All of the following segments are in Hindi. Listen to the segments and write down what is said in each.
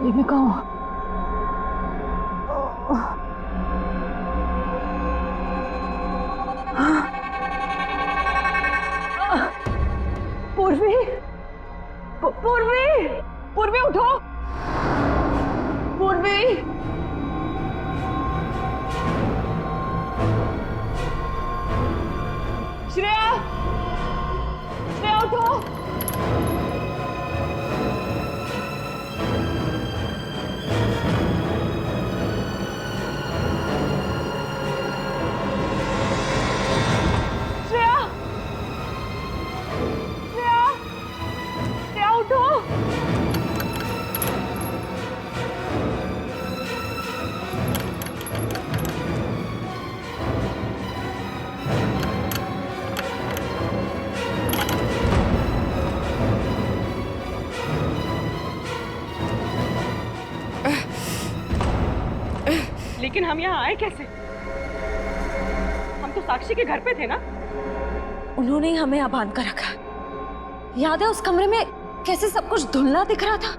ये मैं कहाँ हूँ? पूर्वी, पूर्वी, पूर्वी उठो, पूर्वी। श्रेया, श्रेया उठो। श्रेया, श्रेया, श्रेया उठो। लेकिन हम यहाँ आए कैसे? हम तो साक्षी के घर पे थे ना? उन्होंने ही हमें यहाँ बांध कर रखा। याद है उस कमरे में कैसे सब कुछ धुंधला दिख रहा था?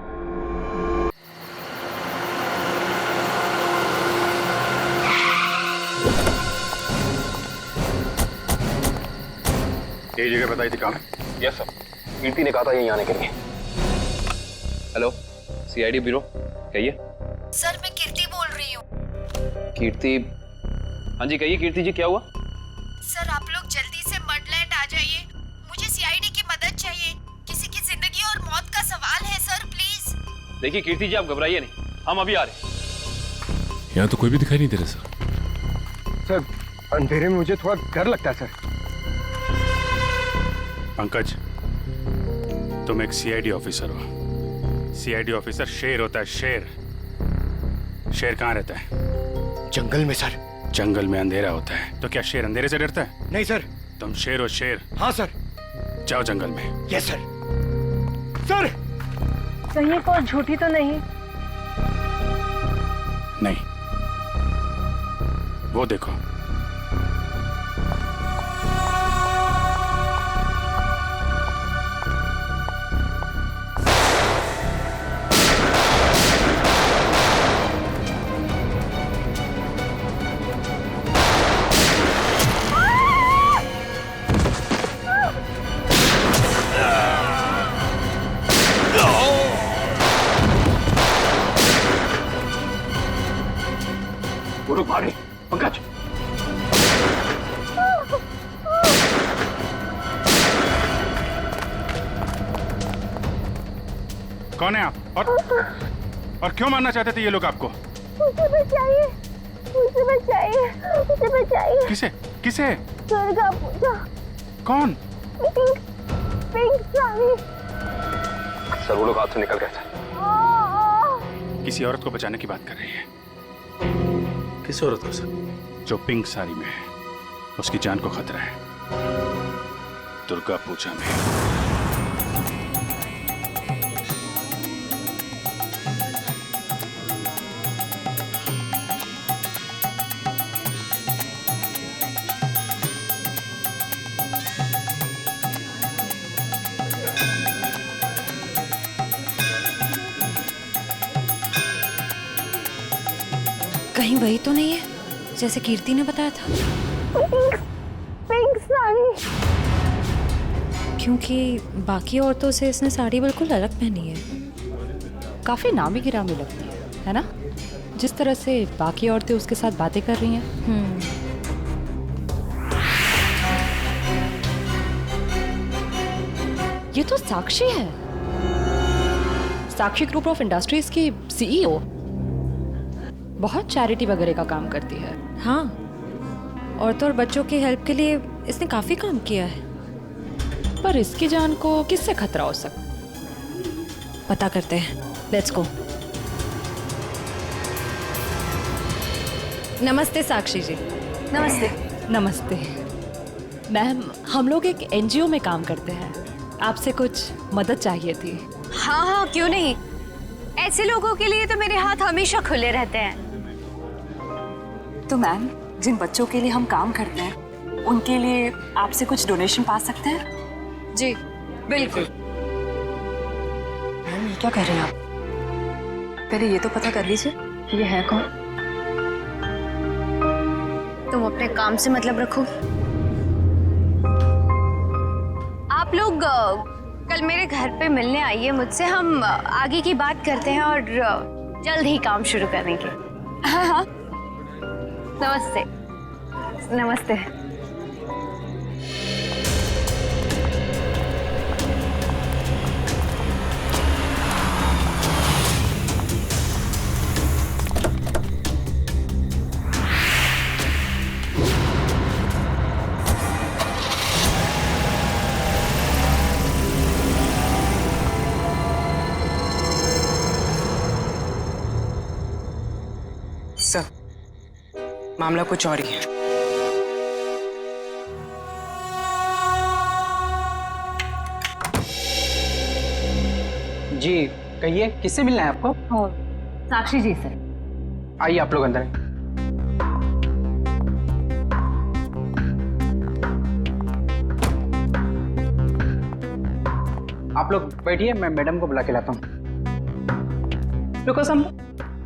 यही जगह बताई थी कहाँ? यस सर, कीर्ति ने कहा था यहीं आने के लिए। हेलो, सीआईडी ब्यूरो, कहिए। सर मैं कीर्ति बोल रही हूँ। कीर्ति? हाँ जी कहिए कीर्ति जी, क्या हुआ? सर आप लोग जल्दी से मडलैंड आ जाइए, मुझे सीआईडी की मदद चाहिए। किसी की जिंदगी और मौत का सवाल है सर, प्लीज। देखिए कीर्ति जी, आप घबराइए नहीं, हम अभी आ रहे हैं। यहाँ तो कोई भी दिखाई नहीं दे रहा सर। सर अंधेरे में मुझे थोड़ा डर लगता है सर। पंकज, तुम एक सीआईडी ऑफिसर हो। सीआईडी ऑफिसर शेर होता है, शेर। शेर कहाँ रहता है? जंगल में सर। जंगल में अंधेरा होता है, तो क्या शेर अंधेरे से डरता है? नहीं सर। तुम शेर हो, शेर। हाँ सर। जाओ जंगल में। Yes sir. सर कहीं कोई झूठी तो नहीं? नहीं, वो देखो। वो लोग भागे। पंकज, कौन है आप? और क्यों मारना चाहते थे ये लोग आपको? मुझे बचाइए, मुझे बचाइए, मुझे बचाइए। किसे? किसे? दुर्गा पूजा। कौन? Pink, pink sari. सर वो लोग हाथ से निकल गए थे। किसी औरत को बचाने की बात कर रही है। किस औरत को सर? जो पिंक साड़ी में है, उसकी जान को खतरा है। दुर्गा पूजा में। कहीं वही तो नहीं है जैसे कीर्ति ने बताया था? Pink, pink sari. क्योंकि बाकी औरतों से इसने साड़ी बिल्कुल अलग पहनी है। काफी नामी गिरामी लगती है ना? जिस तरह से बाकी औरतें उसके साथ बातें कर रही हैं। ये तो साक्षी है, साक्षी ग्रुप ऑफ इंडस्ट्रीज की सीईओ। बहुत चैरिटी वगैरह का काम करती है। हाँ, औरतों और बच्चों की हेल्प के लिए इसने काफी काम किया है। पर इसकी जान को किससे खतरा हो सकता? पता करते हैं, लेट्स गो। नमस्ते साक्षी जी। नमस्ते। नमस्ते मैम, हम लोग एक एनजीओ में काम करते हैं, आपसे कुछ मदद चाहिए थी। हाँ हाँ, क्यों नहीं। ऐसे लोगों के लिए तो मेरे हाथ हमेशा खुले रहते हैं। तो मैम, जिन बच्चों के लिए हम काम करते हैं उनके लिए आपसे कुछ डोनेशन पा सकते हैं? जी बिल्कुल। मैम ये क्या कह रहे हैं आप? पहले ये तो पता कर लीजिए कि ये है कौन। तुम अपने काम से मतलब रखो। आप लोग कल मेरे घर पे मिलने आइए मुझसे, हम आगे की बात करते हैं और जल्द ही काम शुरू करेंगे। हाँ हाँ, नमस्ते नमस्ते। सर, मामला कुछ और ही है। जी कहिए, किससे मिलना है आपको? साक्षी जी से। आइए आप लोग अंदर आइए। आप लोग बैठिए, मैं मैडम को बुला के लाता हूँ। रुको सम,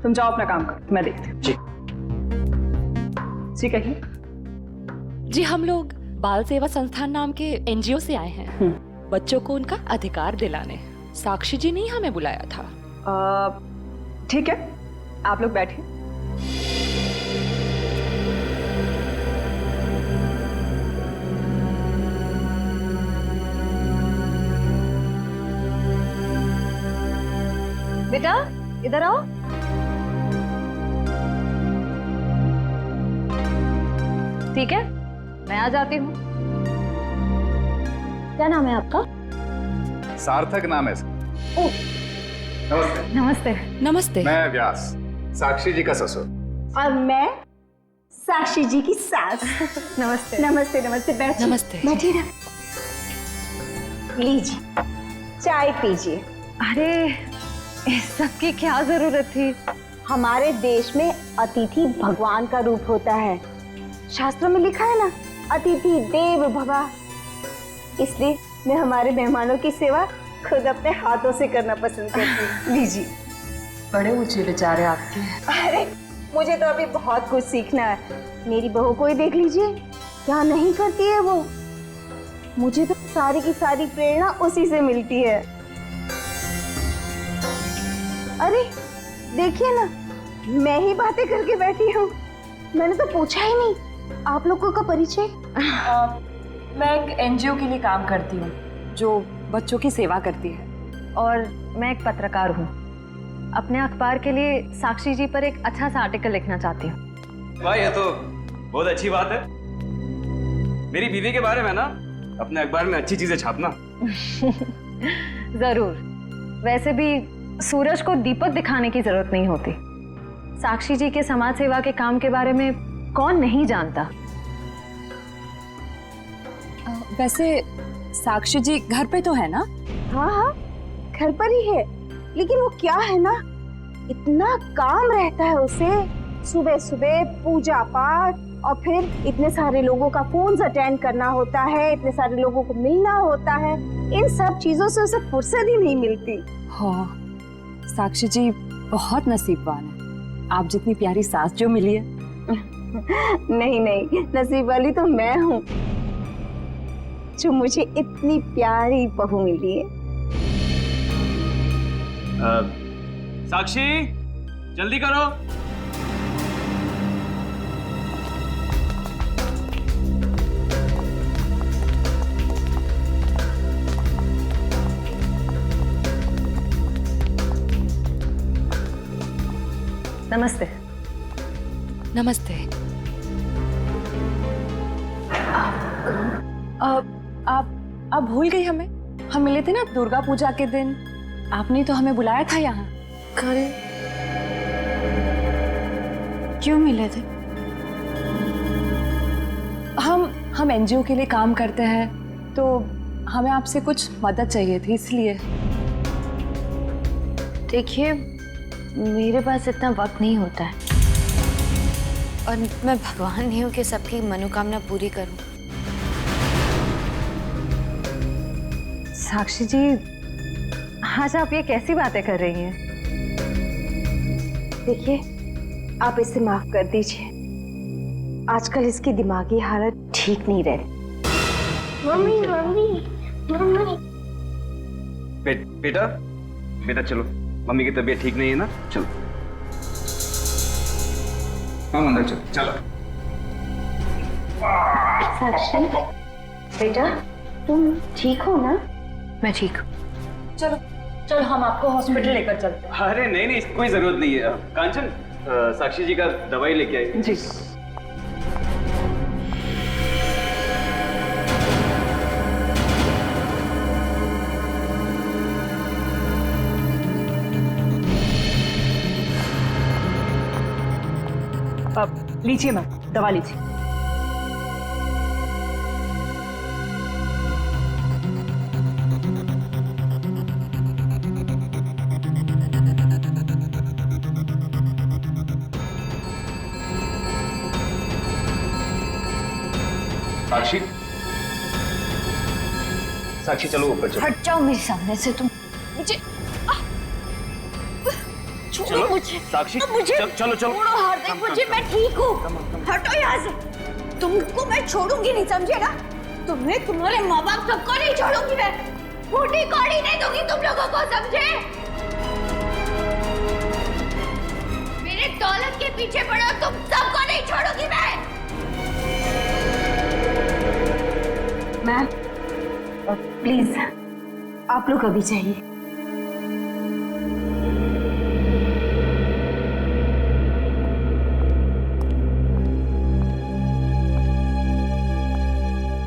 तुम जाओ अपना काम करो, मैं देखती हूँ। जी जी कहिए। जी हम लोग बाल सेवा संस्थान नाम के एनजीओ से आए हैं, बच्चों को उनका अधिकार दिलाने। साक्षी जी ने ही हमें बुलाया था। ठीक है, आप लोग बैठिए। बेटा इधर आओ। ठीक है, मैं आ जाती हूँ। क्या नाम है आपका? सार्थक नाम है। नमस्ते। नमस्ते। नमस्ते। मैं व्यास, साक्षी जी का ससुर। और मैं साक्षी जी की सास। नमस्ते। नमस्ते नमस्ते, बैठिए। नमस्ते। बैठिए ना, लीजिए चाय पीजिए। अरे इस सब की क्या जरूरत थी? हमारे देश में अतिथि भगवान का रूप होता है। शास्त्रों में लिखा है ना, अतिथि देव भव। इसलिए मैं हमारे मेहमानों की सेवा खुद अपने हाथों से करना पसंद करती हूँ। लीजिए। बड़े ऊंचे विचार है आपके। अरे मुझे तो अभी बहुत कुछ सीखना है। मेरी बहू को ही देख लीजिए, क्या नहीं करती है वो। मुझे तो सारी की सारी प्रेरणा उसी से मिलती है। अरे देखिए ना, मैं ही बातें करके बैठी हूँ। मैंने तो पूछा ही नहीं आप लोगों का परिचय। मैं एक एनजीओ के लिए काम करती हूँ जो बच्चों की सेवा करती है। और मैं एक पत्रकार हूँ, अपने अखबार के लिए साक्षी जी पर एक अच्छा सा आर्टिकल लिखना चाहती हूँ। वाह, ये तो बहुत अच्छी बात है। मेरी बीवी के बारे में ना अपने अखबार में अच्छी चीजें छापना। जरूर। वैसे भी सूरज को दीपक दिखाने की जरूरत नहीं होती। साक्षी जी के समाज सेवा के काम के बारे में कौन नहीं जानता। वैसे साक्षी जी घर पे तो है ना? हाँ हाँ, घर पर ही है। लेकिन वो क्या है ना, इतना काम रहता है उसे। सुबह सुबह पूजा पाठ और फिर इतने सारे लोगों का फोन अटेंड करना होता है, इतने सारे लोगों को मिलना होता है। इन सब चीजों से उसे फुर्सत ही नहीं मिलती। हाँ, साक्षी जी बहुत नसीबवान है। आप जितनी प्यारी सास जो मिली है। नहीं नहीं, नसीब वाली तो मैं हूँ जो मुझे इतनी प्यारी बहू मिली है। साक्षी जल्दी करो। नमस्ते। नमस्ते। आप भूल गई हमें? हम मिले थे ना दुर्गा पूजा के दिन। आपने तो हमें बुलाया था यहाँ। अरे क्यों मिले थे? हम एनजीओ के लिए काम करते हैं, तो हमें आपसे कुछ मदद चाहिए थी, इसलिए। देखिए, मेरे पास इतना वक्त नहीं होता है और मैं भगवान नहीं हूँ कि सबकी मनोकामना पूरी करूं। साक्षी जी, आज आप ये कैसी बातें कर रही हैं? देखिए, आप इसे माफ कर दीजिए। आजकल इसकी दिमागी हालत ठीक नहीं रहती। Mummy mummy mummy. बेटा बेटा चलो, मम्मी की तबीयत ठीक नहीं है ना, चलो हम अंदर चलो। चलो साक्षी बेटा, तुम ठीक हो ना? मैं ठीक हूँ। चलो चलो हम आपको हॉस्पिटल लेकर चलते हैं। अरे नहीं नहीं, इसकी कोई जरूरत नहीं है। कांचन, साक्षी जी का दवाई लेके आई। जी। अब लीजिए मैम, दवा लीजिए। साक्षी, साक्षी चलो ऊपर चलो। हट जाओ मेरे सामने से तुम। मुझे चलो मुझे साक्षी, मुझे चलो चलो। छोड़ो हार्दिक, मुझे मैं ठीक हूँ। हटो यहाँ से। तुमको मैं छोड़ूंगी नहीं, समझे ना? तुम्हें, तुम्हारे माँ बाप सबको नहीं छोड़ूंगी मैं। फूटी कौड़ी नहीं दूंगी तुम लोगों को, समझे? मेरे दौलत के पीछे पड़ो, तुम सबको नहीं छोड़ूंगी मैं। मैम प्लीज, आप लोग अभी जाइए।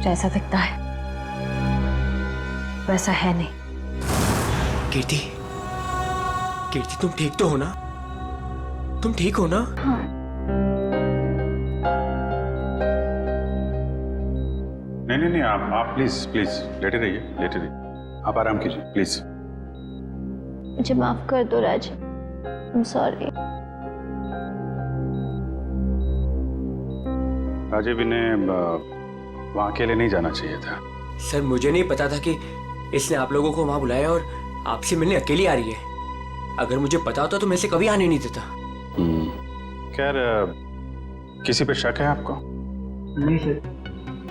जैसा दिखता है वैसा है नहीं। कीर्ति, कीर्ति तुम ठीक तो हो ना? तुम ठीक हो ना? हाँ। नहीं, आप प्लीज प्लीज लेटे रहिए, लेटे रहिए। आप आराम कीजिए प्लीज। मुझे माफ कर दो राज, आई एम सॉरी। राजीव, इन्हें वहाँ अकेले नहीं जाना चाहिए था। सर मुझे नहीं पता था कि इसने आप लोगों को वहां बुलाया और आपसे मिलने अकेली आ रही है। अगर मुझे पता होता तो मैं इसे कभी आने नहीं देता। खैर, किसी पे शक है आपको? नहीं सर,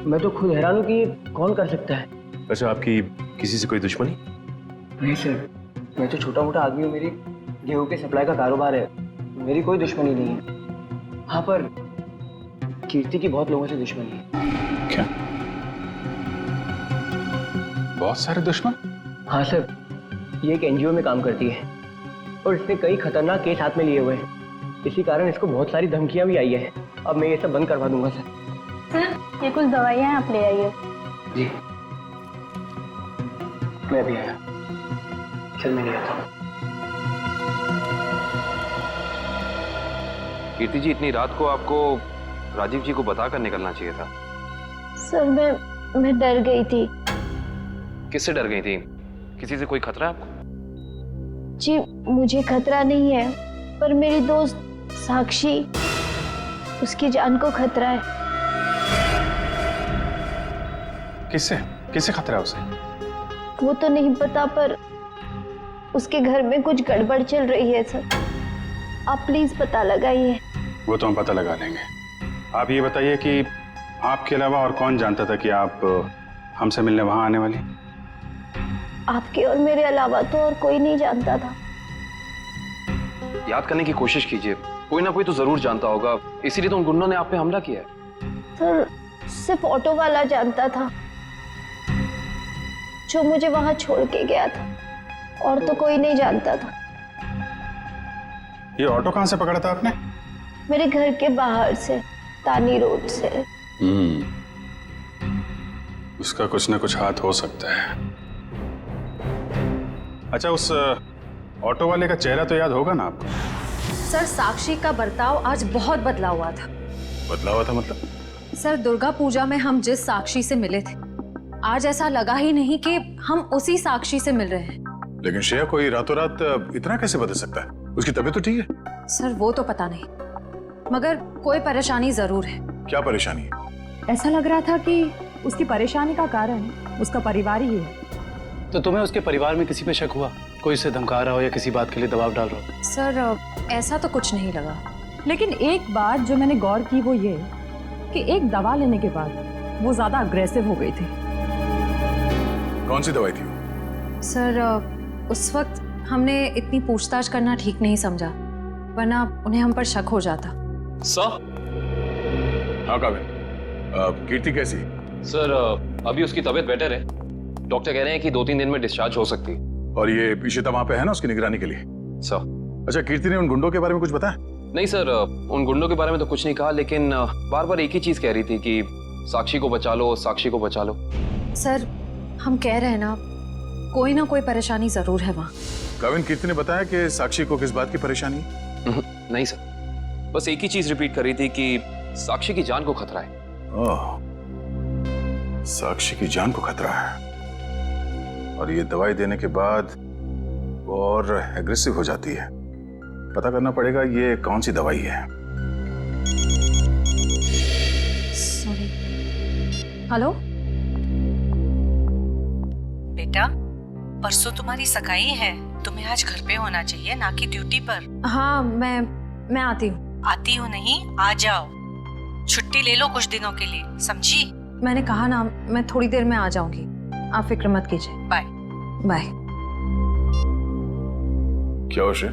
मैं तो खुद हैरान हूँ कि कौन कर सकता है। अच्छा, आपकी किसी से कोई दुश्मनी? नहीं सर, मैं तो छोटा मोटा आदमी हूँ। मेरी गेहूं के सप्लाई का कारोबार है, मेरी कोई दुश्मनी नहीं है। हाँ, पर कीर्ति की बहुत लोगों से दुश्मनी है। क्या? बहुत सारे दुश्मन? हाँ सर, ये एक एनजीओ में काम करती है और इसने कई खतरनाक केस हाथ में लिए हुए हैं। इसी कारण इसको बहुत सारी धमकियां भी आई है। अब मैं ये सब बंद करवा दूंगा सर। सर, ये कुछ दवाइयाँ आप ले आइए। जी, मैं भी आया। चल मैं ले आता हूँ। कीर्ति जी, इतनी रात को आपको राजीव जी को बताकर निकलना चाहिए था। सर मैं डर गई थी। किससे डर गई थी? किसी से कोई खतरा है आपको? जी मुझे खतरा नहीं है, पर मेरी दोस्त साक्षी, उसकी जान को खतरा है। किससे? किससे खतरा है उसे? वो तो नहीं पता, पर उसके घर में कुछ गड़बड़ चल रही है सर। आप प्लीज पता लगाइए। वो तो हम पता लगा लेंगे। आप ये बताइए कि आपके अलावा और कौन जानता था कि आप हमसे मिलने वहां आने वाली? आपके और मेरे अलावा तो और कोई नहीं जानता था। याद करने की कोशिश कीजिए, कोई ना कोई तो जरूर जानता होगा, इसीलिए तो उन गुंडों ने आप पे हमला किया है। सर सिर्फ ऑटो वाला जानता था, जो मुझे वहां छोड़ के गया था, और तो कोई नहीं जानता था। ये ऑटो कहां से पकड़ा था आपने? मेरे घर के बाहर से, तानी रोड से। उसका कुछ ना कुछ हाथ हो सकता है। अच्छा, उस ऑटो वाले का चेहरा तो याद होगा ना आपको? सर साक्षी का बर्ताव आज बहुत बदला हुआ था। बदला हुआ था मतलब? सर दुर्गा पूजा में हम जिस साक्षी से मिले थे, आज ऐसा लगा ही नहीं कि हम उसी साक्षी से मिल रहे हैं। लेकिन श्रेया, कोई रातों रात इतना कैसे बदल सकता है? उसकी तबीयत तो ठीक है। सर वो तो पता नहीं, मगर कोई परेशानी जरूर है। क्या परेशानी है? ऐसा लग रहा था कि उसकी परेशानी का कारण उसका परिवार ही है। तो तुम्हें उसके परिवार में किसी पे शक हुआ? कोई इसे धमका रहा हो या किसी बात के लिए दबाव डाल रहा हो? सर ऐसा तो कुछ नहीं लगा, लेकिन एक बात जो मैंने गौर की वो ये कि एक दवा लेने के बाद वो ज्यादा अग्रेसिव हो गई थी। कौन सी दवाई थी वो? सर उस वक्त हमने इतनी पूछताछ करना ठीक नहीं समझा, वरना उन्हें हम पर शक हो जाता। सर? हाँ काविन, कीर्ति कैसी? सर अभी उसकी तबीयत बेटर है। डॉक्टर कह रहे हैं कि 2-3 दिन में डिस्चार्ज हो सकती है। और ये इशिता वहां पे है ना उसकी निगरानी के लिए? सर। अच्छा, कीर्ति ने उन गुंडों के बारे में कुछ बताया? नहीं सर, उन गुंडों के बारे में तो कुछ नहीं कहा, लेकिन बार बार एक ही चीज कह रही थी कि साक्षी को बचा लो, साक्षी को बचा लो। सर हम कह रहे हैं ना, कोई ना कोई परेशानी जरूर है वहाँ। काविन, कीर्ति ने बताया कि साक्षी को किस बात की परेशानी है? नहीं सर, बस एक ही चीज रिपीट कर रही थी कि साक्षी की जान को खतरा है। ओह, साक्षी की जान को खतरा है, और ये दवाई देने के बाद वो और एग्रेसिव हो जाती है। पता करना पड़ेगा ये कौन सी दवाई है। सॉरी। हेलो बेटा, परसों तुम्हारी सगाई है, तुम्हें आज घर पे होना चाहिए, ना कि ड्यूटी पर। हाँ मैं आती हूँ। आती हूँ नहीं, आ जाओ। छुट्टी ले लो कुछ दिनों के लिए, समझी? मैंने कहा ना, मैं थोड़ी देर में आ जाऊंगी, आप फिक्र मत कीजिए। Bye bye. क्या हो श्रेय?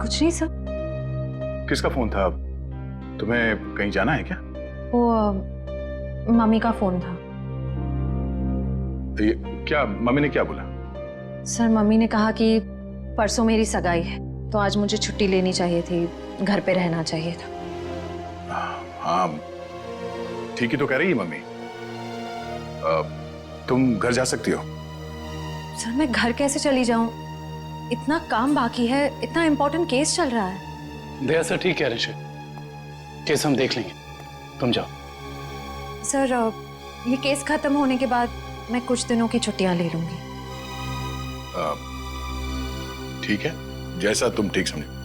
कुछ नहीं सर। किसका फोन था? तुम्हें कहीं जाना है क्या? वो मम्मी का फोन था। ये क्या, मम्मी ने क्या बोला? सर मम्मी ने कहा कि परसों मेरी सगाई है, तो आज मुझे छुट्टी लेनी चाहिए थी, घर पे रहना चाहिए था। हाँ ठीक ही तो कह रही है मम्मी। तुम घर जा सकती हो। सर मैं घर कैसे चली जाऊं? इतना काम बाकी है, इतना इम्पोर्टेंट केस चल रहा है। दया सर ठीक कह रहे हैं, केस हम देख लेंगे, तुम जाओ। सर ये केस खत्म होने के बाद मैं कुछ दिनों की छुट्टियां ले लूंगी। ठीक है, जैसा तुम ठीक समझो।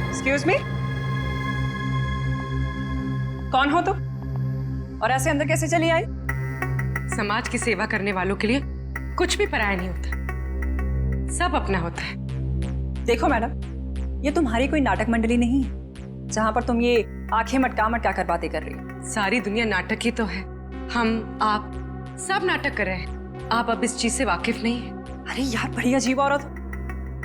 एक्सक्यूज मी, कौन हो तुम और ऐसे अंदर कैसे चली आई? समाज की सेवा करने वालों के लिए कुछ भी पराया नहीं होता, सब अपना होता है। देखो मैडम, ये तुम्हारी कोई नाटक मंडली नहीं है जहां पर तुम ये आंखें मटका मटका कर बातें कर रही हो। सारी दुनिया नाटक ही तो है, हम आप सब नाटक कर रहे हैं। आप अब इस चीज से वाकिफ नहीं है। अरे यार बड़ी अजीब औरत हो।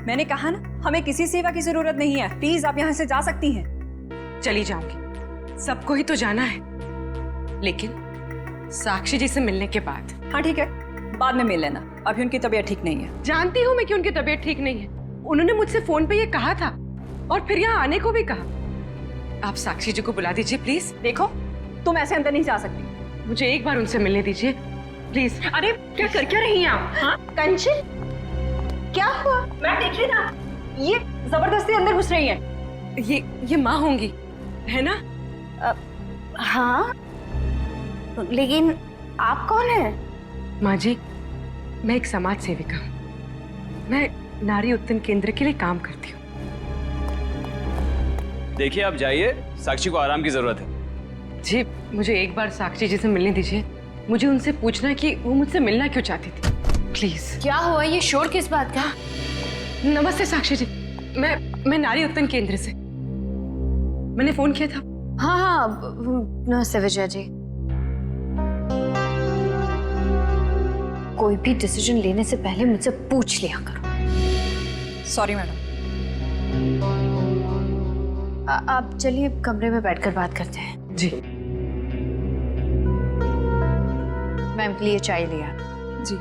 मैंने कहा ना, हमें किसी सेवा की जरूरत नहीं है, प्लीज आप यहाँ से जा सकती हैं। चली जाऊंगी, सबको ही तो जाना है, लेकिन साक्षी जी से मिलने के बाद। हाँ ठीक है, बाद में मिल लेना, अभी उनकी तबीयत ठीक नहीं है। जानती हूँ मैं कि उनकी तबीयत ठीक नहीं है, उन्होंने मुझसे फोन पे ये कहा था और फिर यहाँ आने को भी कहा। आप साक्षी जी को बुला दीजिए प्लीज। देखो तुम ऐसे अंदर नहीं जा सकती, मुझे एक बार उनसे मिलने दीजिए प्लीज। अरे क्या रही हैं आप? हाँ कंचन, क्या हुआ? मैं देखिए ना, ये जबरदस्ती अंदर घुस रही है। ये माँ होंगी, है ना? हाँ, लेकिन आप कौन हैं? माँ जी, मैं एक समाज सेविका हूँ, मैं नारी उत्थान केंद्र के लिए काम करती हूँ। देखिए आप जाइए, साक्षी को आराम की जरूरत है। जी मुझे एक बार साक्षी जी से मिलने दीजिए, मुझे उनसे पूछना है कि वो मुझसे मिलना क्यों चाहती थी, प्लीज। क्या हुआ? ये शोर किस बात का? नमस्ते साक्षी जी, मैं नारी उत्थान केंद्र से, मैंने फोन किया था। हाँ नमस्ते विजय जी। कोई भी डिसीजन लेने से पहले मुझसे पूछ लिया करो। Sorry madam. आप चलिए कमरे में बैठकर बात करते हैं। जी। मैम के लिए चाय लिया। जी।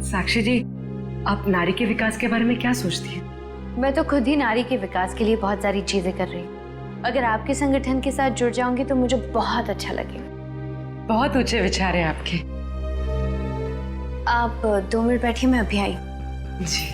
साक्षी जी, आप नारी के विकास के बारे में क्या सोचती हैं? मैं तो खुद ही नारी के विकास के लिए बहुत सारी चीजें कर रही हूँ। अगर आपके संगठन के साथ जुड़ जाऊंगी तो मुझे बहुत अच्छा लगेगा। बहुत ऊंचे विचार हैं आपके। आप 2 मिनट बैठिए, मैं अभी आई। जी।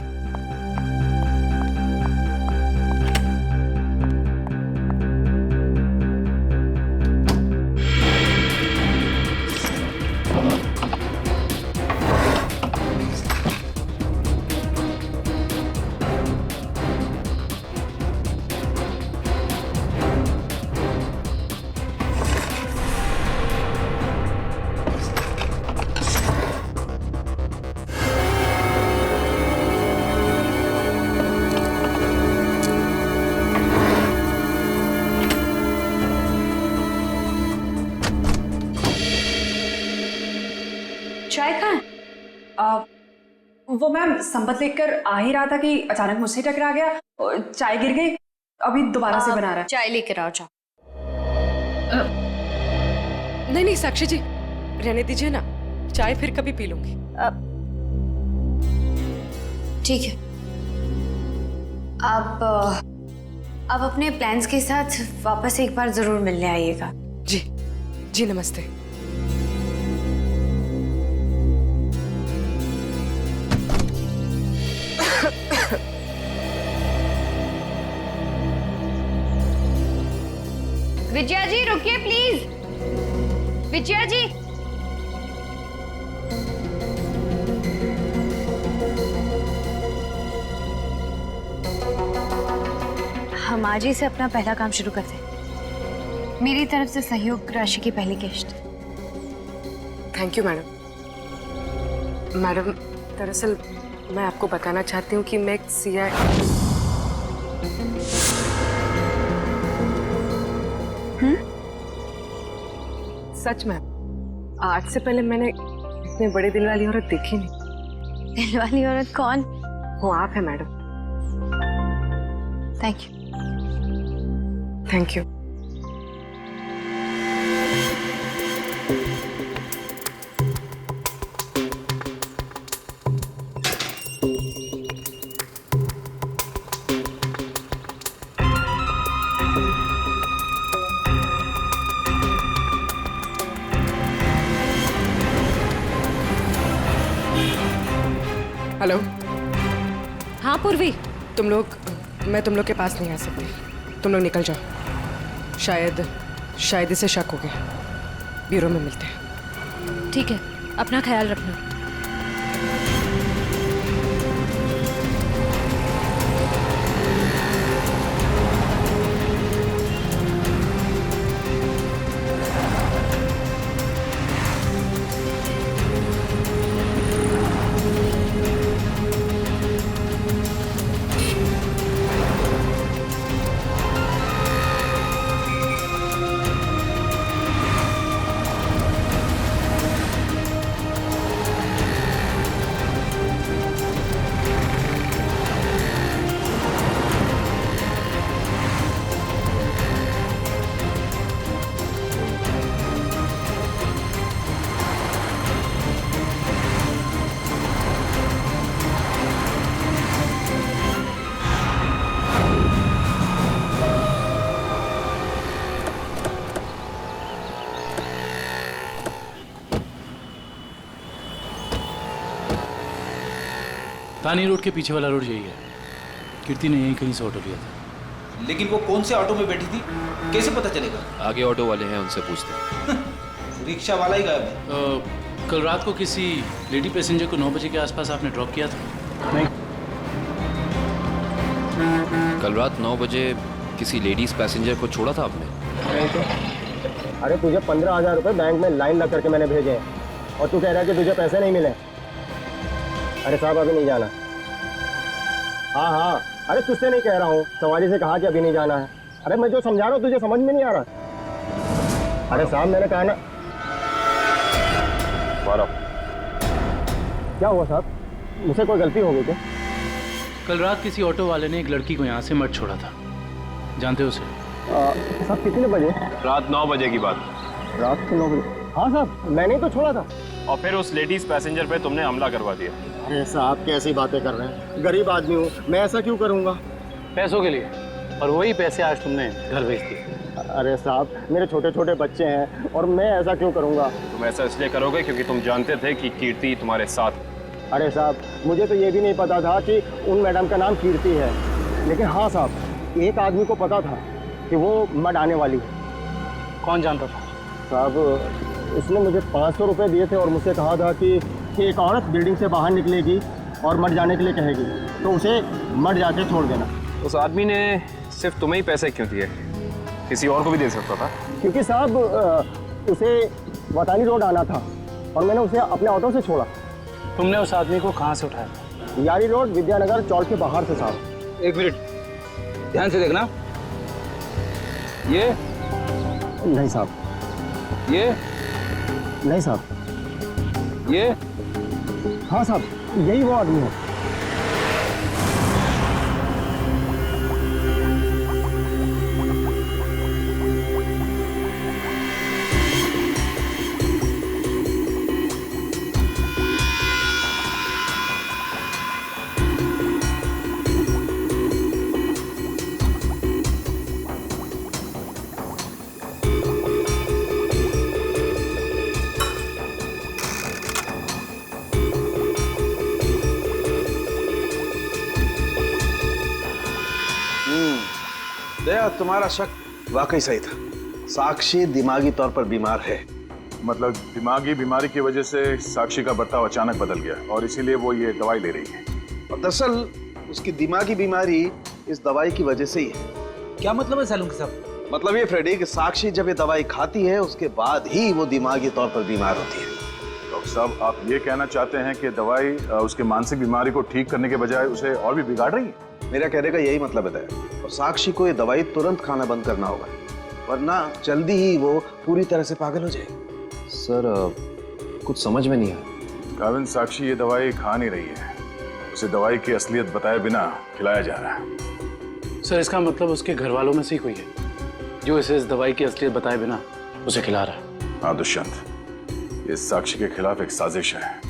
चाय कहाँ? वो मैम संपत लेकर आ ही रहा था कि अचानक मुझसे टकरा गया और चाय गिर गई। अभी दोबारा से बना रहा है। चाय लेकर आओ जाओ। नहीं नहीं साक्षी जी, रहने दीजिए ना, चाय फिर कभी पी लूंगी। ठीक है, आप अपने प्लान्स के साथ वापस एक बार जरूर मिलने आइएगा। जी जी, नमस्ते। विजया जी रुकिए प्लीज। विजया जी, हम आज ही से अपना पहला काम शुरू करते हैं। मेरी तरफ से सहयोग राशि की पहली किश्त। Thank you madam. मैडम, दरअसल मैं आपको बताना चाहती हूँ कि मैं एक CI। सच में आज से पहले मैंने इतने बड़े दिल वाली औरत देखी नहीं। दिल वाली औरत कौन? वो आप है madam. Thank you. Thank you. Hello. हाँ पूर्वी। मैं तुम लोग के पास नहीं आ सकती। तुम लोग निकल जाओ। शायद इसे शक हो गया। ब्यूरो में मिलते हैं। ठीक है, अपना ख्याल रखना। तानी रोड के पीछे वाला रोड यही है। कीर्ति ने यहीं कहीं से ऑटो लिया था। लेकिन वो कौन से ऑटो में बैठी थी, कैसे पता चलेगा? आगे ऑटो वाले हैं, उनसे पूछते हैं। रिक्शा वाला ही गायब है। कल रात को किसी लेडी पैसेंजर को 9 बजे के आसपास आपने ड्रॉप किया था? नहीं। कल रात 9 बजे किसी लेडीज पैसेंजर को छोड़ा था आपने? नहीं तो। अरे तुझे 15,000 रुपए बैंक में लाइन लग करके मैंने भेजे हैं और तू कह रहा है कि तुझे पैसे नहीं मिले। अरे साहब अभी नहीं जाना। हाँ, अरे तुझसे नहीं कह रहा हूँ, सवारी से कहा कि अभी नहीं जाना है। अरे मैं जो समझा रहा हूँ तुझे समझ में नहीं आ रहा। अरे साहब मैंने कहा ना। क्या हुआ साहब, मुझसे कोई गलती हो गई क्या? कल रात किसी ऑटो वाले ने एक लड़की को यहाँ से मत छोड़ा था, जानते हो उसे? साहब कितने बजे? रात 9 बजे की बात। रात के 9 बजे? हाँ साहब, मैंने ही तो छोड़ा था। और फिर उस लेडीज पैसेंजर पे तुमने हमला करवा दिया। अरे साहब कैसी बातें कर रहे हैं, गरीब आदमी हूँ, मैं ऐसा क्यों करूँगा? पैसों के लिए, और वही पैसे आज तुमने घर भेज दिए। अरे साहब मेरे छोटे छोटे बच्चे हैं और मैं ऐसा क्यों करूँगा? तुम ऐसा इसलिए करोगे क्योंकि तुम जानते थे कि कीर्ति तुम्हारे साथ। अरे साहब मुझे तो ये भी नहीं पता था कि उन मैडम का नाम कीर्ति है, लेकिन हाँ साहब एक आदमी को पता था कि वो मड आने वाली है। कौन जानता था? साहब उसने मुझे 500 रुपये दिए थे और मुझसे कहा था कि एक औरत बिल्डिंग से बाहर निकलेगी और मड जाने के लिए कहेगी तो उसे मड जाके छोड़ देना। उस आदमी ने सिर्फ तुम्हें ही पैसे क्यों दिए, किसी और को भी दे सकता था? क्योंकि साहब उसे वतानी रोड आना था और मैंने उसे अपने ऑटो से छोड़ा। तुमने उस आदमी को कहाँ से उठाया? यारी रोड विद्यानगर चौक के बाहर से साहब। एक मिनट ध्यान से देखना। ये नहीं साहब, ये नहीं साहब, ये? हाँ साहब, यही वो आदमी है। दया, तुम्हारा शक वाकई सही था। साक्षी दिमागी तौर पर बीमार है। मतलब दिमागी बीमारी की वजह से साक्षी का बर्ताव अचानक बदल गया और इसीलिए वो ये दवाई ले रही है। और दरअसल उसकी दिमागी बीमारी इस दवाई की वजह से ही है। क्या मतलब है सालुंकी साहब? मतलब ये फ्रेडी कि साक्षी जब ये दवाई खाती है उसके बाद ही वो दिमागी तौर पर बीमार होती है। डॉक्टर साहब, आप ये कहना चाहते हैं कि दवाई उसके मानसिक बीमारी को ठीक करने के बजाय उसे और भी बिगाड़ रही है? मेरा कहने का यही मतलब है दया। और साक्षी को ये दवाई तुरंत खाना बंद करना होगा, वरना जल्दी ही वो पूरी तरह से पागल हो जाएगी। सर कुछ समझ में नहीं आया। काविन, साक्षी ये दवाई खा नहीं रही है। उसे दवाई की असलियत बताए बिना खिलाया जा रहा है। सर, इसका मतलब उसके घर वालों में से ही कोई है जो इसे इस दवाई की असलियत बताए बिना उसे खिला रहा है। हाँ दुष्यंत, ये साक्षी के खिलाफ एक साजिश है।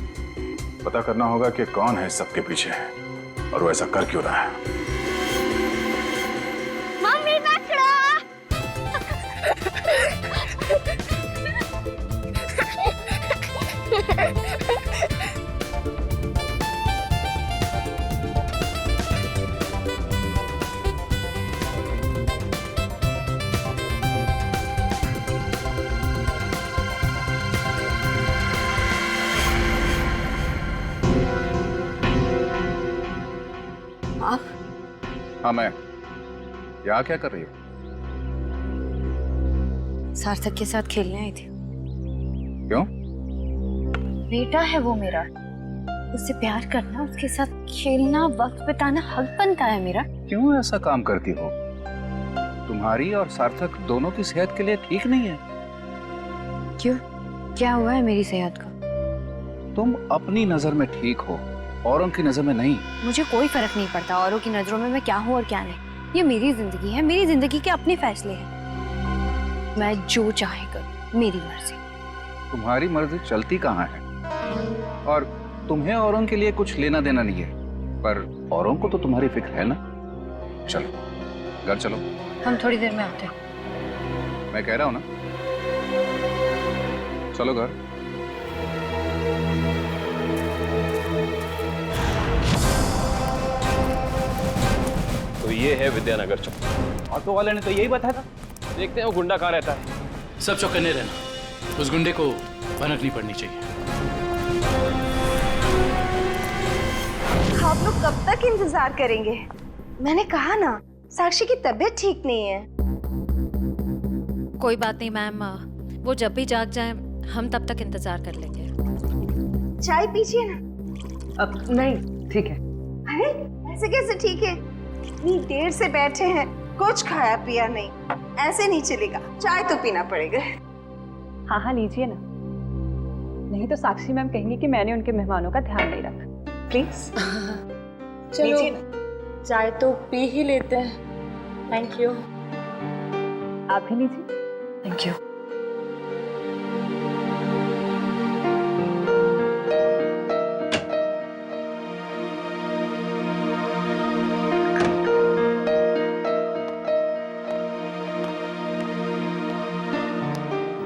पता करना होगा कि कौन है सबके पीछे और वो ऐसा कर क्यों रहा है। मम्मी पकड़ो। आप? हाँ मैं। यहाँ क्या कर रही हो? सार्थक के साथ खेलने आई थी। क्यों? बेटा है वो मेरा, उससे प्यार करना, उसके साथ खेलना, वक्त बिताना हक बनता है मेरा। क्यों ऐसा काम करती हो? तुम्हारी और सार्थक दोनों की सेहत के लिए ठीक नहीं है। क्यों? क्या हुआ है मेरी सेहत को? तुम अपनी नजर में ठीक हो, औरों की नजर में नहीं। मुझे कोई फर्क नहीं पड़ता औरों की नजरों में मैं क्या हूँ और क्या नहीं। ये मेरी जिंदगी है, मेरी जिंदगी के अपने फैसले हैं। मैं जो चाहे करूँ, मेरी मर्जी। तुम्हारी मर्जी चलती कहाँ है? और तुम्हें औरों के लिए कुछ लेना देना नहीं है, पर औरों को तो तुम्हारी फिक्र है ना। चलो घर चलो। हम थोड़ी देर में आते हैं। मैं कह रहा हूँ ना, चलो घर। तो ये है विद्यानगर चौक। ऑटो वाले ने तो यही बताया था। देखते हैं वो गुंडा कहाँ रहता है। सब चौकन्ने रहना, उस गुंडे को भनक नहीं पड़नी चाहिए। आप लोग कब तक इंतजार करेंगे? मैंने कहा ना, साक्षी की तबीयत ठीक नहीं है। कोई बात नहीं मैम, वो जब भी जाग जाए हम तब तक इंतजार कर लेंगे। चाय पीजिए ना। अब नहीं, ठीक है। अरे ऐसे कैसे ठीक है? इतनी देर से बैठे हैं, कुछ खाया पिया नहीं, ऐसे नहीं चलेगा, चाय तो पीना पड़ेगा। हाँ हाँ लीजिए ना, नहीं तो साक्षी मैम कहेंगी कि मैंने उनके मेहमानों का ध्यान नहीं रखा। प्लीज चलो चाय तो पी ही लेते हैं। Thank you. आप भी लीजिए। Thank you.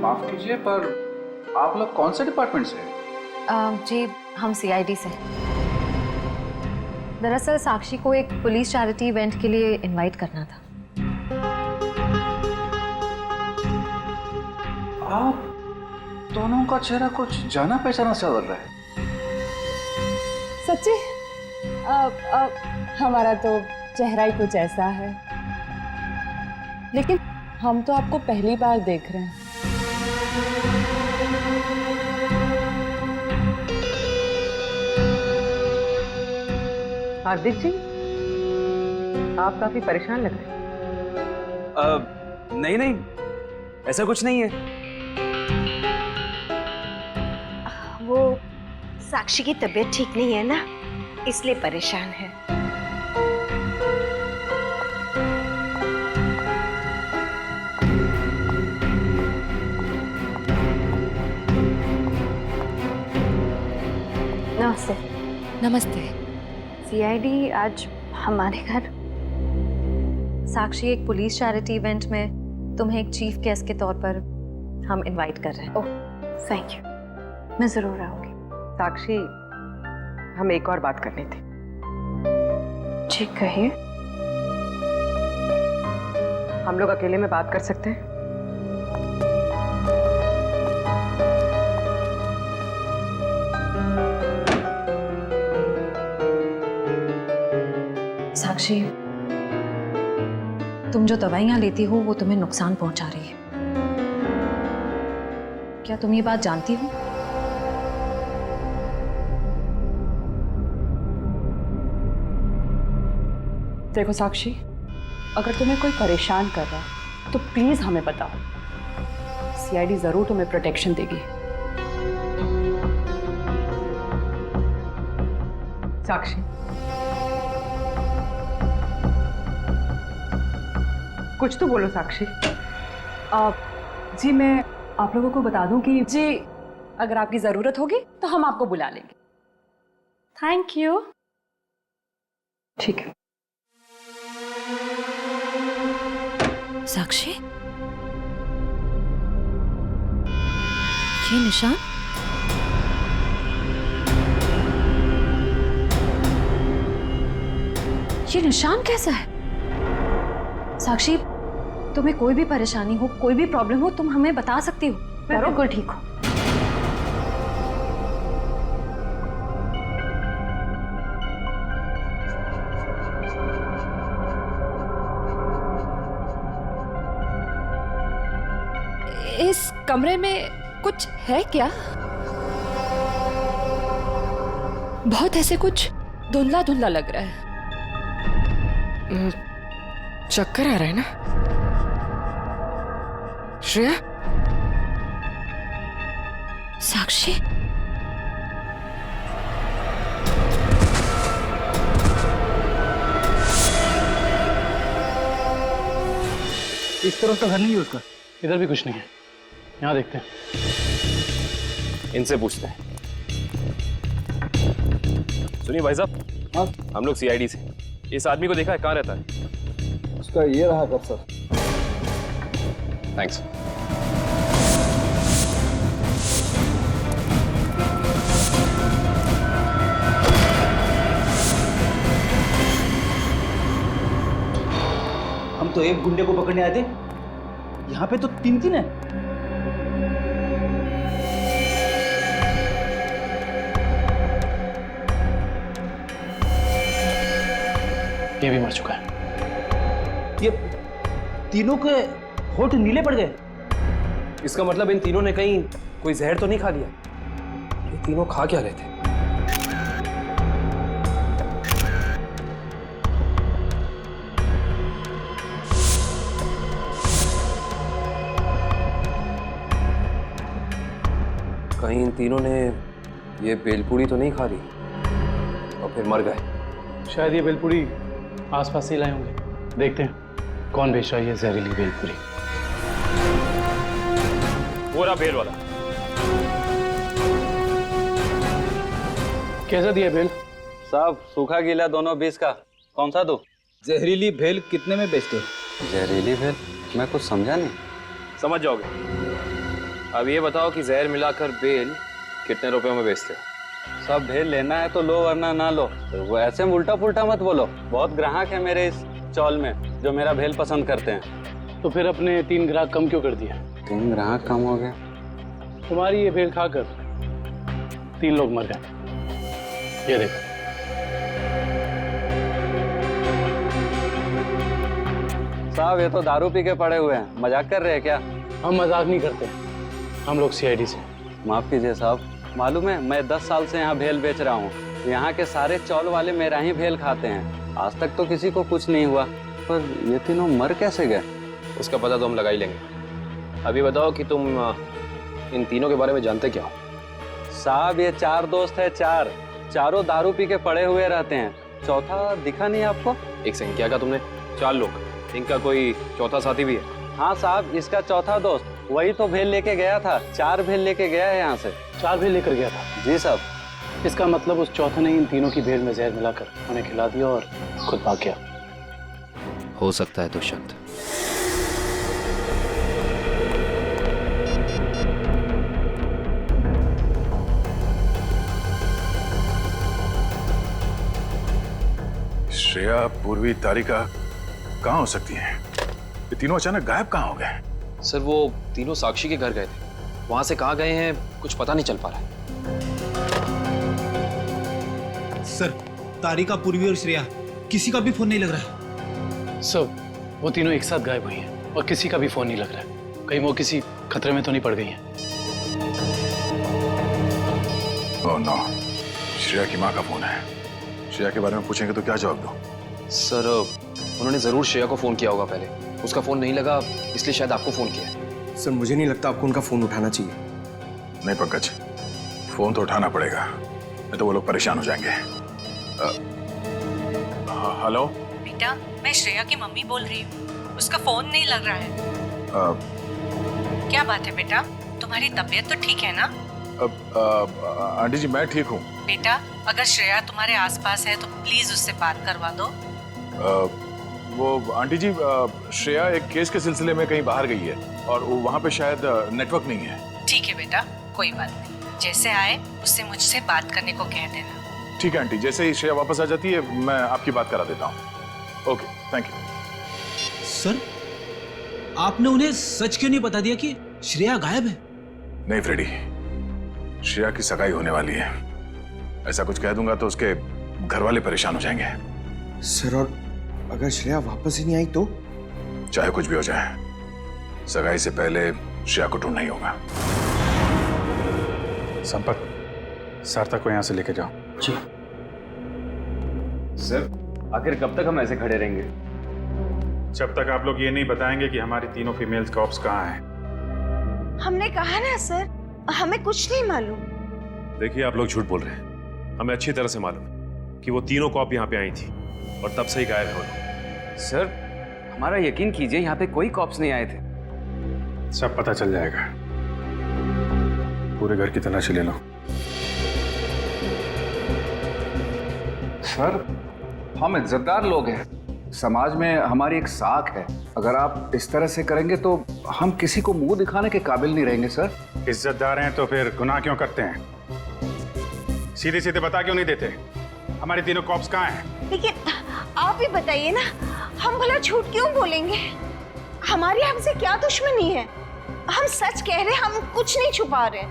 माफ कीजिए, पर आप लोग कौन से डिपार्टमेंट से हैं? जी हम सीआईडी से। दरअसल साक्षी को एक पुलिस चैरिटी इवेंट के लिए इनवाइट करना था। आप दोनों का चेहरा कुछ जाना पहचाना सा लग रहा है। सच्ची? हमारा तो चेहरा ही कुछ ऐसा है, लेकिन हम तो आपको पहली बार देख रहे हैं। हार्दिक जी, आप काफी परेशान लग रहे हैं। नहीं नहीं, ऐसा कुछ नहीं है। वो साक्षी की तबीयत ठीक नहीं है ना, इसलिए परेशान है। नमस्ते। नमस्ते। सीआईडी आज हमारे घर। साक्षी, एक पुलिस चैरिटी इवेंट में तुम्हें एक चीफ गेस्ट के तौर पर हम इनवाइट कर रहे हैं। ओह, थैंक यू, मैं जरूर आऊंगी। साक्षी, हम एक और बात करनी थी। जी कहिए। हम लोग अकेले में बात कर सकते हैं? साक्षी, तुम जो दवाइयां लेती हो वो तुम्हें नुकसान पहुंचा रही है। क्या तुम ये बात जानती हो? देखो साक्षी, अगर तुम्हें कोई परेशान कर रहा है तो प्लीज हमें बताओ। सीआईडी जरूर तुम्हें प्रोटेक्शन देगी। साक्षी, कुछ तो बोलो साक्षी। जी मैं आप लोगों को बता दूं कि जी अगर आपकी जरूरत होगी तो हम आपको बुला लेंगे। Thank you. ठीक है। साक्षी, ये निशान? ये निशान कैसा है? साक्षी, तुम्हें कोई भी परेशानी हो, कोई भी प्रॉब्लम हो, तुम हमें बता सकती हो। मैं बिल्कुल ठीक हूँ। इस कमरे में कुछ है क्या? बहुत ऐसे कुछ धुंधला धुंधला लग रहा है। चक्कर आ रहा है ना श्रेया? साक्षी, इस तरफ तो घर नहीं है उसका। इधर भी कुछ नहीं है। यहाँ देखते हैं। इनसे पूछते हैं। सुनिए भाई साहब, हाँ हम लोग सीआईडी से। इस आदमी को देखा है, कहाँ रहता है? उसका ये रहा घर सर। थैंक्स। हम तो एक गुंडे को पकड़ने आए थे, यहाँ पे तो तीन तीन है। ये भी मर चुका है। ये तीनों के होठ नीले पड़ गए। इसका मतलब इन तीनों ने कहीं कोई जहर तो नहीं खा लिया? ये तीनों खा क्या रहे थे? कहीं इन तीनों ने ये बेलपूड़ी तो नहीं खा ली और फिर मर गए? शायद ये बेलपूरी आसपास से लाए होंगे। देखते हैं कौन बेच रहा है ये जहरीली बेलपूरी। वो रहा बेल वाला। कैसा दिया बेल? साहब सूखा गीला दोनों 20 का। कौन सा दो? जहरीली भेल कितने में बेचते हो? जहरीली भेल? मैं कुछ समझा नहीं। समझ जाओगे। अब ये बताओ कि जहर मिलाकर बेल कितने रुपयों में बेचते हो? सब भेल लेना है तो लो वरना ना लो। तो वो ऐसे उल्टा पुल्टा मत बोलो। बहुत ग्राहक है मेरे इस चौल में जो मेरा भेल पसंद करते हैं। तो फिर अपने 3 ग्राहक कम क्यों कर दिया? 3 ग्राहक कम हो गया? तुम्हारी ये भेल खाकर 3 लोग मर गए। ये देखो। साहब ये तो दारू पी के पड़े हुए हैं। मजाक कर रहे हैं क्या? हम मजाक नहीं करते, हम लोग सीआईडी से। माफ कीजिए साहब, मालूम है मैं 10 साल से यहाँ भेल बेच रहा हूँ। यहाँ के सारे चौल वाले मेरा ही भेल खाते हैं। आज तक तो किसी को कुछ नहीं हुआ, पर ये तीनों मर कैसे गए? उसका पता तो हम लगा ही लेंगे। अभी बताओ कि तुम इन तीनों के बारे में जानते क्या हो? साहब ये 4 दोस्त है, चारों दारू पी के पड़े हुए रहते हैं। चौथा दिखा नहीं आपको? एक सेकंड, क्या कहा तुमने? 4 लोग, इनका कोई चौथा साथी भी है? हाँ साहब, इसका चौथा दोस्त वही तो भेल लेके गया था। 4 भेल लेके गया है यहाँ से। 4 भेल लेकर गया था? जी साहब। इसका मतलब उस चौथे ने इन तीनों की भेल में जहर मिलाकर उन्हें खिला दिया और खुद भाग गया। हो सकता है दुष्यंत। श्रेया, पूर्वी, तारिका कहाँ हो सकती हैं? ये तीनों अचानक गायब कहाँ हो गए? सर वो तीनों साक्षी के घर गए थे, वहां से कहाँ गए हैं कुछ पता नहीं चल पा रहा है। सर तारिका, पूर्वी और श्रेया किसी का भी फोन नहीं लग रहा है। सर वो तीनों एक साथ गायब हुई हैं और किसी का भी फोन नहीं लग रहा है। कहीं वो किसी खतरे में तो नहीं पड़ गई हैं? ओह नो, श्रेया की माँ का फोन है। श्रेया के बारे में पूछेंगे तो क्या जवाब दो? सर उन्होंने जरूर श्रेया को फोन किया होगा पहले, उसका फोन नहीं लगा इसलिए शायद आपको फोन किया है। सर मुझे नहीं लगता आपको उनका फोन उठाना चाहिए। नहीं पंकज, फोन तो उठाना पड़ेगा, नहीं तो वो लोग परेशान हो जाएंगे। हेलो बेटा, मैं श्रेया की मम्मी बोल रही हूँ। उसका फोन नहीं लग रहा है। क्या बात है बेटा, तुम्हारी तबीयत तो ठीक है ना? आंटी जी मैं ठीक हूँ। बेटा अगर श्रेया तुम्हारे आसपास है तो प्लीज उससे बात करवा दो। वो आंटी जी, श्रेया एक केस के सिलसिले में कहीं बाहर गई है और वहाँ पे शायद नेटवर्क नहीं है। ठीक है बेटा, कोई बात नहीं, जैसे आए उससे मुझसे बात करने को कह देना। ठीक है आंटी, जैसे ही श्रेया वापस आ जाती है मैं आपकी बात करा देता हूँ। Okay, thank you. सर आपने उन्हें सच क्यों नहीं बता दिया कि श्रेया गायब है? नहीं फ्रेडी, श्रेया की सगाई होने वाली है। ऐसा कुछ कह दूंगा तो उसके घर वाले परेशान हो जाएंगे। सर और अगर श्रेया वापस ही नहीं आई तो? चाहे कुछ भी हो जाए, सगाई से पहले श्रेया को ढूंढना ही होगा। संपत, सार्थक को यहाँ से लेके जाओ। जी सर, आखिर कब तक हम ऐसे खड़े रहेंगे? जब तक आप लोग ये नहीं बताएंगे कि हमारी तीनों फीमेल्स कॉप्स कहाँ हैं। हमने कहा ना सर, हमें कुछ नहीं मालूम। देखिए आप लोग झूठ बोल रहे हैं, हमें अच्छी तरह से मालूम है कि वो तीनों कॉप यहाँ पे आई थी और तब से ही गायब हो। सर हमारा यकीन कीजिए, यहाँ पे कोई कॉप्स नहीं आए थे। सब पता चल जाएगा, पूरे घर की तलाशी ले लो। सर हम इज्जतदार लोग हैं, समाज में हमारी एक साख है। अगर आप इस तरह से करेंगे तो हम किसी को मुंह दिखाने के काबिल नहीं रहेंगे। सर इज्जतदार हैं तो फिर गुनाह क्यों करते हैं? सीधे सीधे बता क्यों नहीं देते हमारी तीनों कॉप्स कहाँ हैं? लेकिन आप ही बताइए ना, हम भला झूठ क्यों बोलेंगे? हमारी हमसे क्या दुश्मनी है? हम सच कह रहे हैं, हम कुछ नहीं छुपा रहे।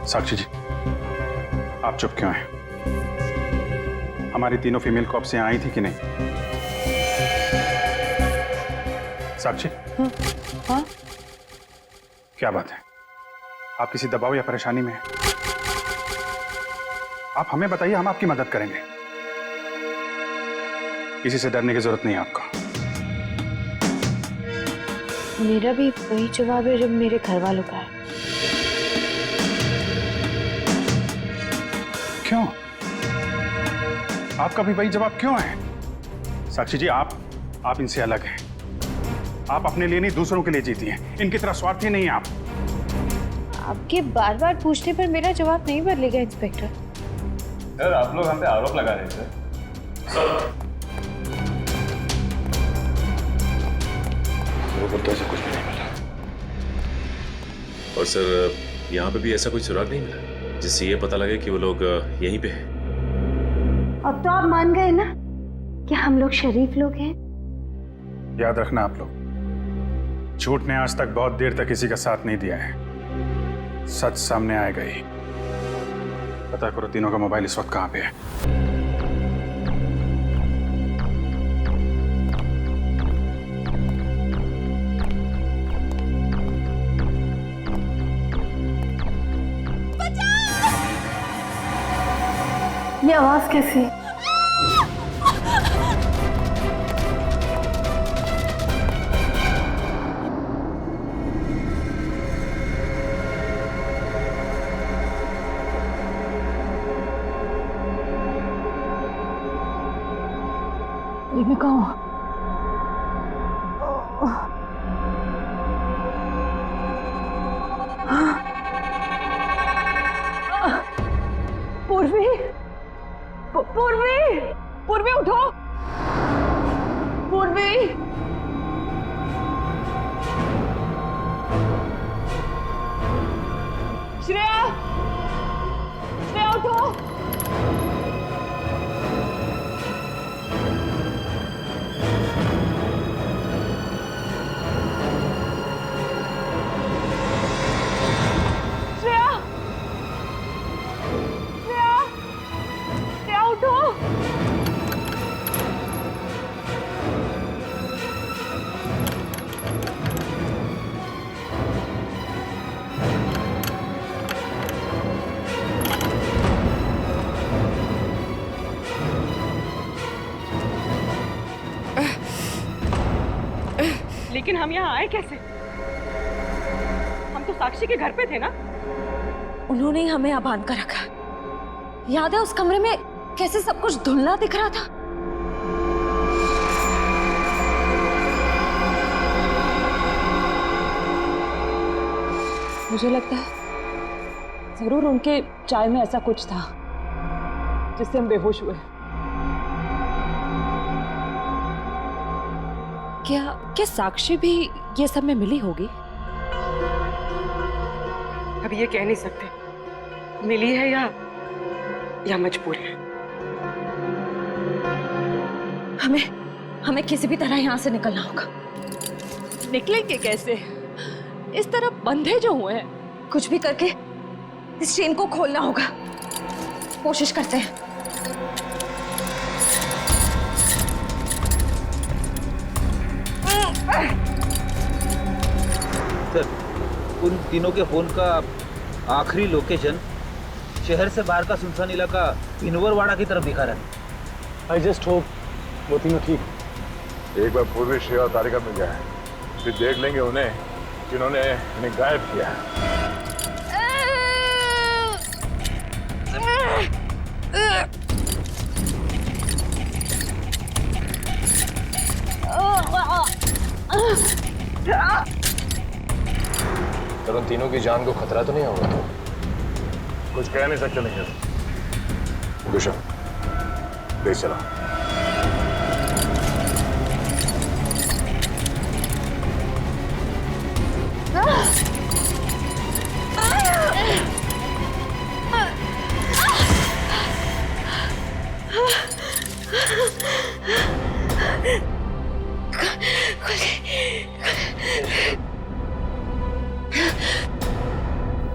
साक्षी जी, आप चुप क्यों हैं? हमारी तीनों फीमेल कॉप्स यहाँ आई थी कि नहीं? साक्षी, हाँ? क्या बात है? आप किसी दबाव या परेशानी में हैं? आप हमें बताइए, हम आपकी मदद करेंगे। किसी से डरने की जरूरत नहीं है आपको। मेरा भी वही जवाब है जो मेरे घर वालों का है। क्यों? आपका भी वही जवाब क्यों है? साक्षी जी, आप इनसे अलग हैं। आप अपने लिए नहीं दूसरों के लिए जीती हैं। इनकी तरह स्वार्थी नहीं है आप। आपके बार बार पूछने पर मेरा जवाब नहीं बदलेगा इंस्पेक्टर। सर आप लोग हम पे आरोप लगा रहे हैं। सर ऐसा कुछ भी नहीं मिला। और सर यहाँ पे भी ऐसा कोई सुराग नहीं मिला जिससे ये पता लगे कि वो लोग यहीं पे हैं। अब तो आप मान गए ना कि हम लोग शरीफ लोग हैं। याद रखना आप लोग, झूठ ने आज तक बहुत देर तक किसी का साथ नहीं दिया है। सच सामने आएगा ही। पता करो तीनों का मोबाइल इस वक्त कहाँ पे है। ये आवाज कैसी? अरे मैं कहाँ हूँ? पूर्वी, पूर्वी, पूर्वी उठो, पूर्वी। श्रेया, श्रेया उठो। श्रेया, श्रेया, श्रेया उठो। लेकिन हम यहाँ आए कैसे? हम तो साक्षी के घर पे थे ना? उन्होंने ही हमें यहाँ बांध कर रखा। याद है उस कमरे में कैसे सब कुछ धुंधला दिख रहा था? मुझे लगता है जरूर उनके चाय में ऐसा कुछ था जिससे हम बेहोश हुए। क्या साक्षी भी ये सब में मिली होगी? अब ये कह नहीं सकते मिली है या मजबूर है। हमें किसी भी तरह यहाँ से निकलना होगा। निकलेंगे कैसे? इस तरह बंधे जो हुए हैं, कुछ भी करके इस चेन को खोलना होगा। कोशिश करते हैं। सर, उन तीनों के फोन का आखिरी लोकेशन शहर से बाहर का सुनसान इलाका भिनवरवाड़ा की तरफ दिखा रहा है। आई जस्ट होप वो तीनों ठीक। एक बार पूर्वी श्रेया और तारिका मिल जाए, फिर देख लेंगे उन्हें जिन्होंने इन्हें गायब किया है। पर उन तीनों की जान को खतरा तो नहीं होगा? कुछ कह नहीं सकते नहीं। दुष्यंत, ले चला।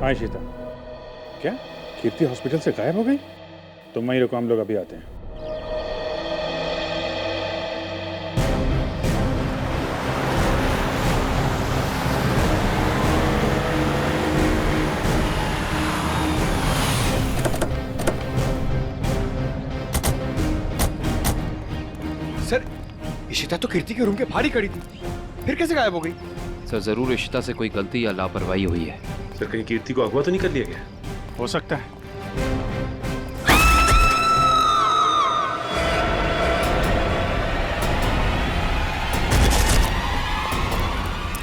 हाँ शीता, क्या कीर्ति हॉस्पिटल से गायब हो गई? तुम वहीं रुको, हम लोग अभी आते हैं। सर, इशिता तो कीर्ति के रूम के बाहर ही खड़ी थी, फिर कैसे गायब हो गई? सर जरूर इशिता से कोई गलती या लापरवाही हुई है। सर कहीं कीर्ति को अगवा तो नहीं कर लिया गया? हो सकता है।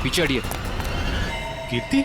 पीछे हटिए। कीर्ति?